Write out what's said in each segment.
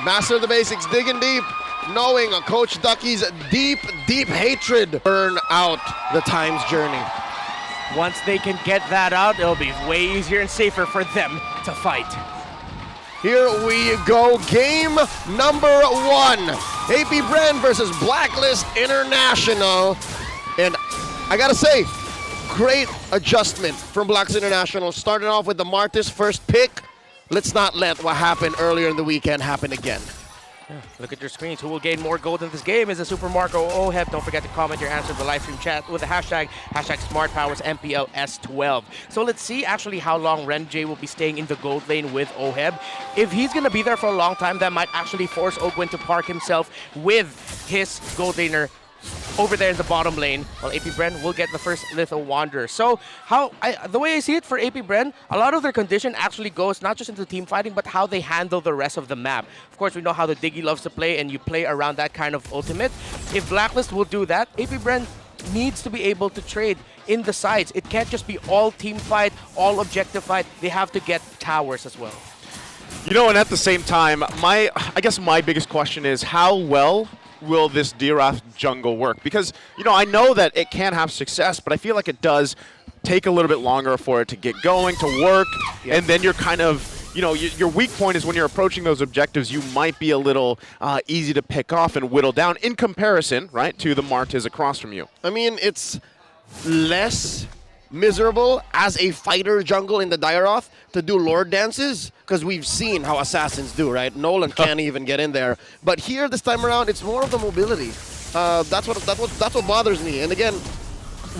Master of the basics, digging deep, knowing Coach Ducky's deep hatred burn out the time's journey. Once they can get that out, it'll be way easier and safer for them to fight. Here we go, game number 1. AP Bren versus Blacklist International. And I gotta say, great adjustment from Blacklist International. Starting off with the Martis first pick. Let's not let what happened earlier in the weekend happen again. Yeah, look at your screens. Who will gain more gold in this game is a Super Marco OHEB. Don't forget to comment your answer in the live stream chat with the hashtag SmartPowersMPLS12. So let's see actually how long Renjay will be staying in the gold lane with OHEB. If he's going to be there for a long time, that might actually force Ogwin to park himself with his gold laner over there in the bottom lane, while AP Bren will get the first Lethal Wanderer. So the way I see it for AP Bren, a lot of their condition actually goes not just into team fighting, but how they handle the rest of the map. Of course, we know how the Diggy loves to play, and you play around that kind of ultimate. If Blacklist will do that, AP Bren needs to be able to trade in the sides. It can't just be all team fight, all objective fight. They have to get towers as well. You know, and at the same time, I guess my biggest question is how well will this Dirath jungle work? Because, you know, I know that it can have success, but I feel like it does take a little bit longer for it to get going, to work, and then you're kind of, you know, your weak point is when you're approaching those objectives, you might be a little easy to pick off and whittle down in comparison, right, to the Martis across from you. I mean, it's less miserable as a fighter jungle in the Dirath to do Lord dances, because we've seen how assassins do, right? Nolan can't even get in there. But here, this time around, it's more of the mobility. That's what bothers me. And again,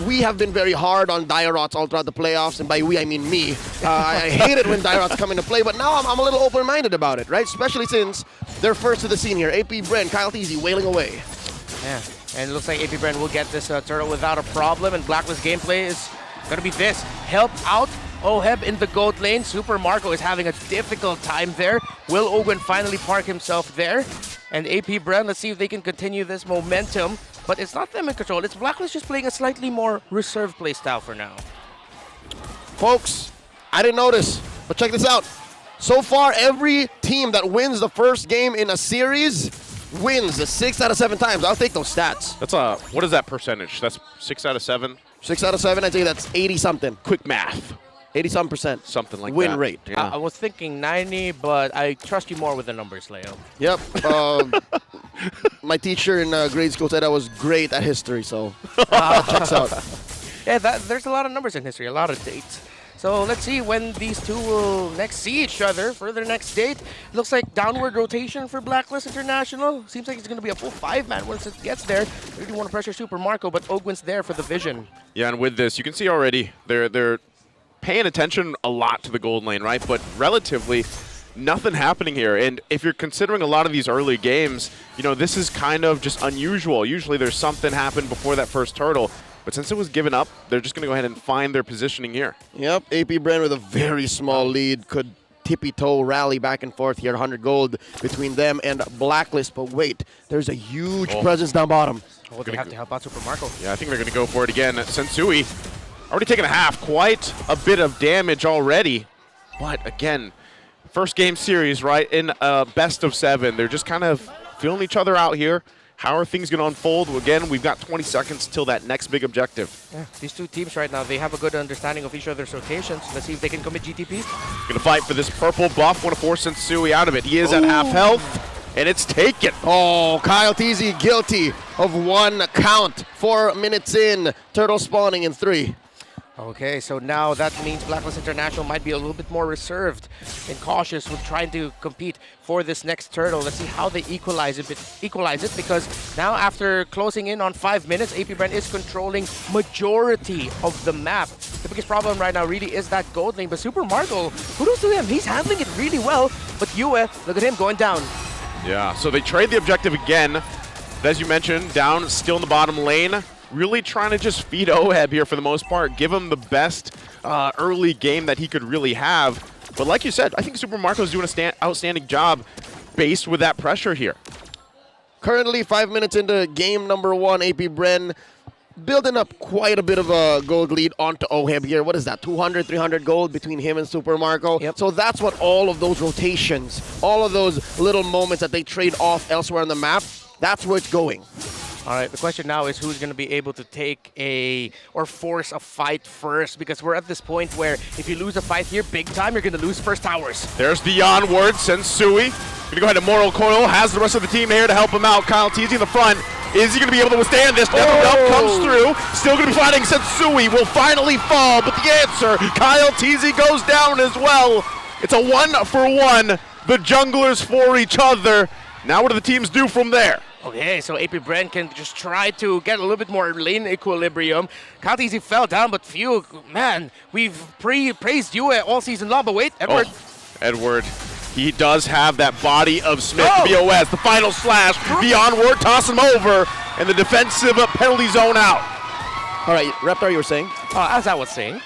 we have been very hard on Diraths all throughout the playoffs, and by we, I mean me. I hate it when Diraths come into play, but now I'm a little open-minded about it, right? Especially since they're first to the scene here. AP Bren, Kyle Teasy wailing away. Yeah, and it looks like AP Bren will get this turtle without a problem, and Blacklist gameplay is going to be this. Help out OHEB in the gold lane. Super Marco is having a difficult time there. Will Ogwin finally park himself there? And AP Bren, let's see if they can continue this momentum. But it's not them in control. It's Blacklist just playing a slightly more reserved play style for now. Folks, I didn't notice, but check this out. So far, every team that wins the first game in a series wins 6 out of 7 times. I'll take those stats. That's what is that percentage? That's 6 out of 7? 6 out of 7, I'd say that's 80-something. Quick math. 80-some%. Something like win that. rate. Yeah. I was thinking 90, but I trust you more with the numbers, Leo. Yep. My teacher in grade school said I was great at history, so checks out. Yeah, there's a lot of numbers in history, a lot of dates. So let's see when these two will next see each other for their next date. Looks like downward rotation for Blacklist International. Seems like it's going to be a full 5-man once it gets there. They really want to pressure Super Marco, but Ogwin's there for the vision. Yeah, and with this, you can see already they're paying attention a lot to the gold lane, right? But relatively, nothing happening here. And if you're considering a lot of these early games, you know, this is kind of just unusual. Usually there's something happen before that first turtle. But since it was given up, they're just going to go ahead and find their positioning here. Yep, AP Bren with a very small lead could tippy-toe rally back and forth here. 100 gold between them and Blacklist. But wait, there's a huge presence down bottom. Oh, they have to help out Super Marco. Yeah, I think they're going to go for it again. Sensui already taken a half. Quite a bit of damage already. But again, first game series, right, in best of 7. They're just kind of feeling each other out here. How are things going to unfold? Again, we've got 20 seconds till that next big objective. Yeah, these two teams right now, they have a good understanding of each other's rotations. Let's see if they can commit GTP. Going to fight for this purple buff. Want to force Sensui out of it. He is at half health, and it's taken. Oh, Kyle Teasy guilty of 1 count. 4 minutes in. Turtle spawning in 3. Okay, so now that means Blacklist International might be a little bit more reserved and cautious with trying to compete for this next turtle. Let's see how they equalize it because now after closing in on 5 minutes, AP Bren is controlling majority of the map. The biggest problem right now really is that gold lane, but Super Marco, kudos to him, he's handling it really well, but Yue, look at him going down. Yeah, so they trade the objective again. As you mentioned, down still in the bottom lane. Really trying to just feed OHEB here for the most part, give him the best early game that he could really have. But like you said, I think Super Marco's doing an outstanding job based with that pressure here. Currently 5 minutes into game number 1, AP Bren building up quite a bit of a gold lead onto Oheb here. What is that, 200, 300 gold between him and Super Marco? Yep. So that's what all of those rotations, all of those little moments that they trade off elsewhere on the map, that's where it's going. All right, the question now is who's going to be able to take or force a fight first, because we're at this point where if you lose a fight here big time, you're going to lose first towers. There's the onward, Sensui. Gonna go ahead and Mortal Coil, has the rest of the team here to help him out. Kyle Teasy in the front. Is he gonna be able to withstand this? Never comes through. Still gonna be fighting. Sensui will finally fall, but the answer, Kyle Teasy goes down as well. It's a 1-for-1. The junglers for each other. Now what do the teams do from there? Okay, so AP Bren can just try to get a little bit more lane equilibrium. Kyle Teasy fell down, but phew, man, we've praised you all season long, but wait, Edward. Oh, Edward. He does have that body of Smith. BOS, the final slash, the onward, toss him over, and the defensive penalty zone out. All right, Reptar, you were saying? As I was saying,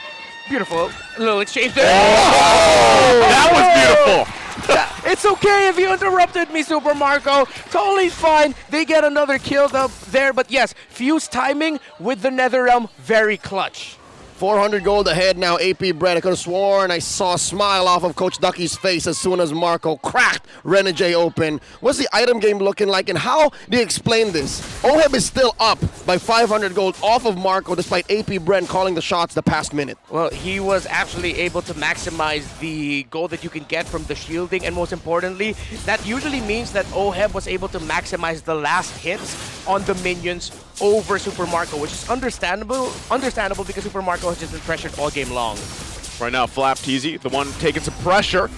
beautiful little exchange there. That was beautiful. It's okay if you interrupted me, Super Marco. Totally fine. They get another kill up there, but yes, Fuse timing with the Netherrealm, very clutch. 400 gold ahead now, AP Bren. I could have sworn I saw a smile off of Coach Ducky's face as soon as Marco cracked Renegade open. What's the item game looking like, and how do you explain this? Oheb is still up by 500 gold off of Marco despite AP Bren calling the shots the past minute. Well, he was actually able to maximize the gold that you can get from the shielding, and most importantly, that usually means that Oheb was able to maximize the last hits on the minions over Super Marco, which is understandable because Super Marco has just been pressured all game long. Right now, Flap Teasy, the one taking some pressure.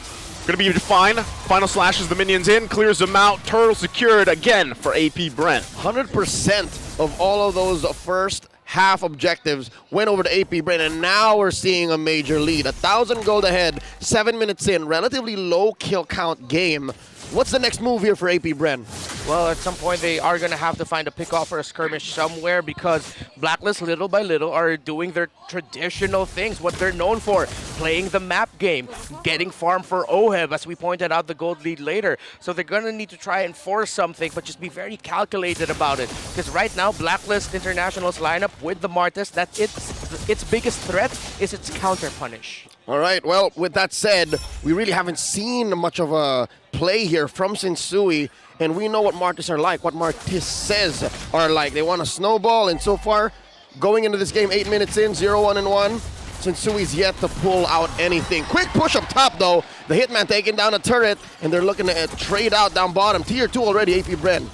Gonna be fine. Final slashes the minions in, clears them out. Turtle secured again for AP Bren. 100% of all of those first half objectives went over to AP Bren, and now we're seeing a major lead. 1,000 gold ahead, 7 minutes in, relatively low kill count game. What's the next move here for AP Bren? Well, at some point they are going to have to find a pick-off or a skirmish somewhere, because Blacklist, little by little, are doing their traditional things, what they're known for, playing the map game, getting farm for Oheb, as we pointed out the gold lead later. So they're going to need to try and force something, but just be very calculated about it. Because right now, Blacklist International's lineup with the Martis, that its biggest threat is its counter-punish. All right, well, with that said, we really haven't seen much of a play here from Sensui, and we know what Martis are like, what Martis says are like. They want to snowball, and so far, going into this game, 8 minutes in, 0-1-1, Sensui's yet to pull out anything. Quick push up top, though. The Hitman taking down a turret, and they're looking to trade out down bottom. Tier 2 already, AP Bren.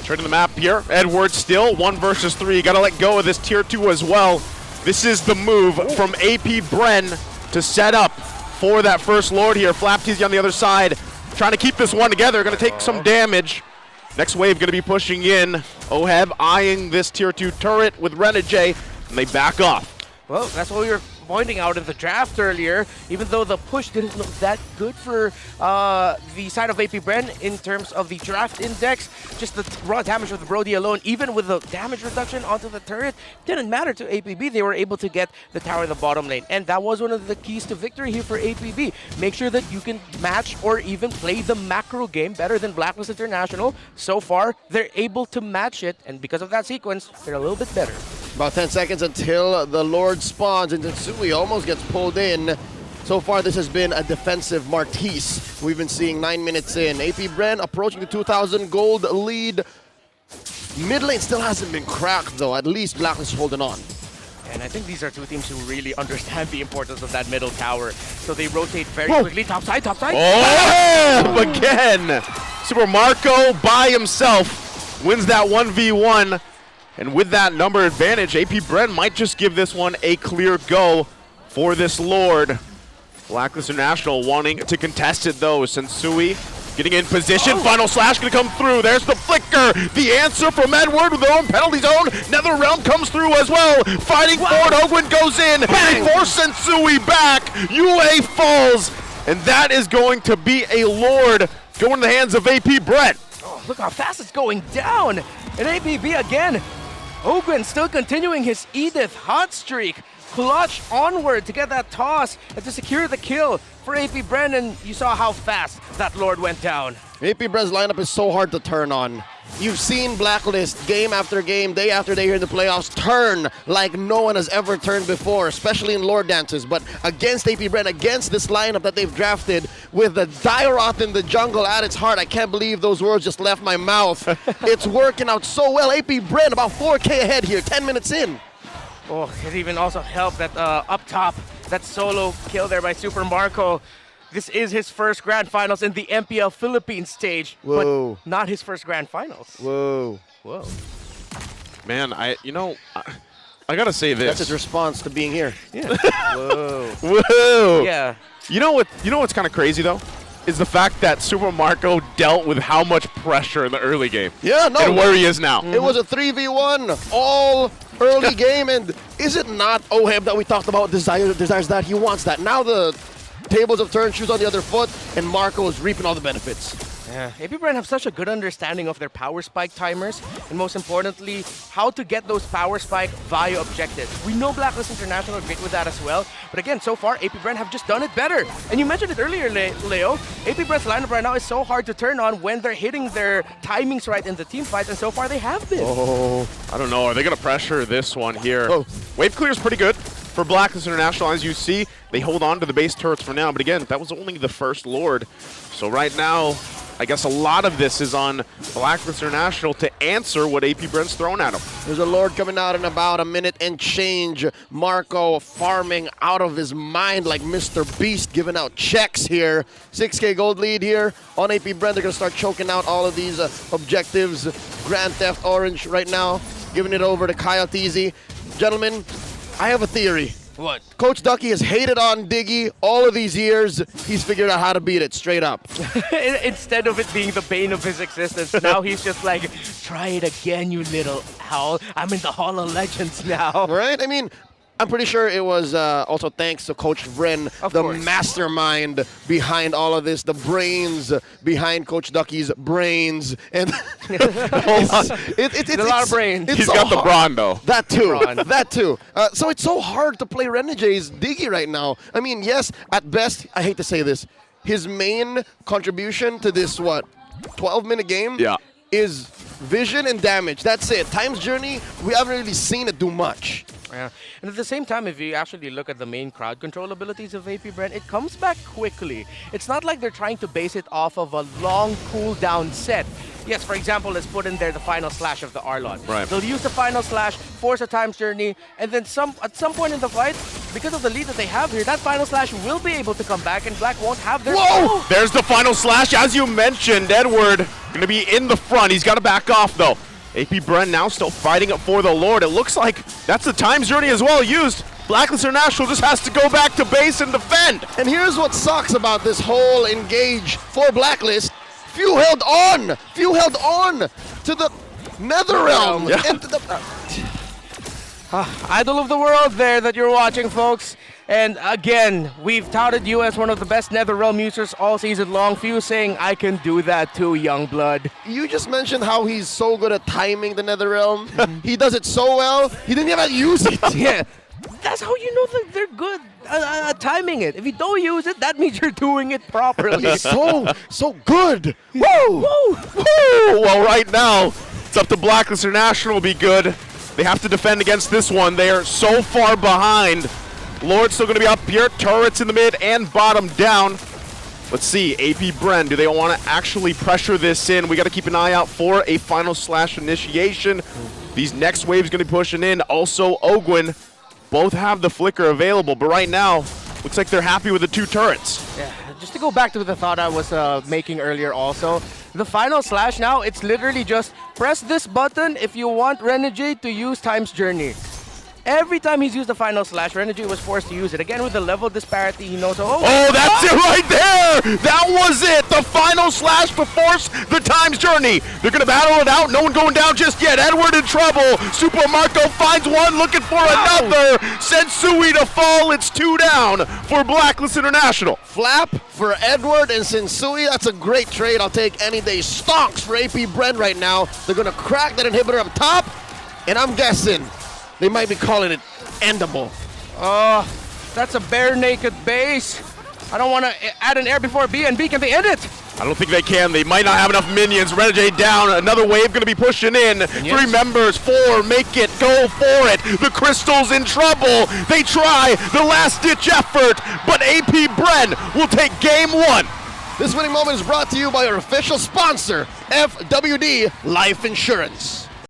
Turning the map here. Edward still 1 versus 3. Got to let go of this tier 2 as well. This is the move from AP Bren to set up for that first Lord here. Flap Teasy on the other side, trying to keep this one together. Going to take some damage. Next wave going to be pushing in. Oheb eyeing this tier 2 turret with Renegade, and they back off. Well, that's what we were pointing out in the draft earlier. Even though the push didn't look that good for the side of AP Bren in terms of the draft index, just the raw damage of the Brody alone, even with the damage reduction onto the turret, didn't matter to APB. They were able to get the tower in the bottom lane, and that was one of the keys to victory here for APB. Make sure that you can match or even play the macro game better than Blacklist International. So far, they're able to match it, and because of that sequence, they're a little bit better. About 10 seconds until the Lord spawns, and Sensui almost gets pulled in. So far, this has been a defensive Martis. We've been seeing 9 minutes in. AP Bren approaching the 2,000 gold lead. Mid lane still hasn't been cracked, though. At least Blacklist is holding on. And I think these are two teams who really understand the importance of that middle tower. So they rotate very quickly. Top side, top side. Oh, again. Super Marco by himself wins that 1v1. And with that number advantage, AP Bren might just give this one a clear go for this Lord. Blacklist International wanting to contest it, though. Sensui getting in position. Final slash going to come through. There's the flicker. The answer from Edward with their own penalty zone. Netherrealm comes through as well. Fighting forward. Ogwin goes in. They force Sensui back. UA falls. And that is going to be a Lord going to the hands of AP Bren. Oh, look how fast it's going down. And APB again. Ogwin still continuing his Edith hot streak. Clutch onward to get that toss and to secure the kill for AP Bren, and you saw how fast that Lord went down. AP Bren's lineup is so hard to turn on. You've seen Blacklist game after game, day after day here in the playoffs turn like no one has ever turned before, especially in Lord Dances. But against AP Bren, against this lineup that they've drafted with the Dairoth in the jungle at its heart, I can't believe those words just left my mouth. It's working out so well. AP Bren about 4K ahead here, 10 minutes in. Oh, it even also helped that up top, that solo kill there by Super Marco. This is his first Grand Finals in the MPL Philippines stage, Whoa. but not his first Grand Finals. Whoa. Whoa. Man, I gotta say this. That's his response to being here. Yeah. Whoa. Whoa. Yeah. You know what's kind of crazy though? Is the fact that Super Marco dealt with how much pressure in the early game. Yeah, no. And where he is now. It was a 3v1 all early game, and is it not Oheb that we talked about desires that? He wants that. Now the tables have turned, shoes on the other foot, and Marco is reaping all the benefits. Yeah, AP Bren have such a good understanding of their power spike timers, and most importantly, how to get those power spike via objectives. We know Blacklist International are great with that as well, but again, so far, AP Bren have just done it better. And you mentioned it earlier, Leo, AP Bren's lineup right now is so hard to turn on when they're hitting their timings right in the team fights, and so far they have been. Oh, I don't know. Are they going to pressure this one here? Oh. Wave clear is pretty good for Blacklist International. As you see, they hold on to the base turrets for now, but again, that was only the first Lord. So right now, I guess a lot of this is on Blacklist International to answer what AP Bren's thrown at them. There's a Lord coming out in about a minute and change. Marco farming out of his mind like Mr. Beast, giving out checks here. 6K gold lead here on AP Bren. They're going to start choking out all of these objectives. Grand Theft Orange right now, giving it over to Coyote Easy. Gentlemen, I have a theory. What? Coach Ducky has hated on Diggy all of these years. He's figured out how to beat it straight up. Instead of it being the bane of his existence, now he's just like, try it again, you little owl. I'm in the Hall of Legends now. Right? I mean, I'm pretty sure it was also thanks to Coach Bren, the course. mastermind behind all of this, the brains behind Coach Ducky's brains. And it's a lot of brains. It's He's so got the hard. brawn, though. That too. Brawn. That too. So it's so hard to play Renege's Diggy right now. I mean, yes, at best, I hate to say this, his main contribution to this, 12-minute game is vision and damage. That's it. Time's Journey, we haven't really seen it do much. Yeah. And at the same time, if you actually look at the main crowd control abilities of AP Bren, it comes back quickly. It's not like they're trying to base it off of a long cooldown set. Yes, for example, let's put in there the final slash of the Arlon. Right. They'll use the final slash, force a time's journey, and then at some point in the fight, because of the lead that they have here, that final slash will be able to come back, and Black won't have their... Whoa! There's the final slash. As you mentioned, Edward going to be in the front. He's got to back off, though. AP Bren now still fighting it for the Lord. It looks like that's the time's journey as well used. Blacklist International just has to go back to base and defend. And here's what sucks about this whole engage for Blacklist. Few held on to the Netherrealm. Yeah. And to the, Idol of the world there that you're watching, folks. And again, we've touted you as one of the best Netherrealm users all season long. Few saying, I can do that too, young blood. you just mentioned how he's so good at timing the Netherrealm. He does it so well, he didn't even use it. Yeah, that's how you know that they're good at timing it. If you don't use it, that means you're doing it properly. so good. Woo! Woo! Woo! Well, right now, it's up to Blacklist International to be good. They have to defend against this one. They are so far behind. Lord's still going to be up here. Turrets in the mid and bottom down. Let's see, AP Bren, do they want to actually pressure this in? We got to keep an eye out for a final slash initiation. These next waves going to be pushing in. Also, Ogwin, both have the flicker available, but right now, looks like they're happy with the two turrets. Yeah, just to go back to the thought I was making earlier also, the final slash now, it's literally just press this button if you want Renegade to use Time's Journey. Every time he's used the final slash, Renegade was forced to use it. Again, with the level disparity, he knows, Oh, that's it right there! That was it! The final slash to force the Time's Journey. They're going to battle it out. No one going down just yet. Edward in trouble. Super Marco finds one, looking for another. Sends Sui to fall. It's 2 down for Blacklist International. Flap for Edward and Sensui. That's a great trade. I'll take any day. Stonks for AP Bren right now. They're going to crack that inhibitor up top, and I'm guessing they might be calling it endable. that's a bare naked base. I don't want to add an air before B, and B, can they end it? I don't think they can. They might not have enough minions. Renegade down. Another wave going to be pushing in. Minions? 3 members. 4. Make it. Go for it. The Crystal's in trouble. They try the last-ditch effort, but AP Bren will take game 1. This winning moment is brought to you by our official sponsor, FWD Life Insurance.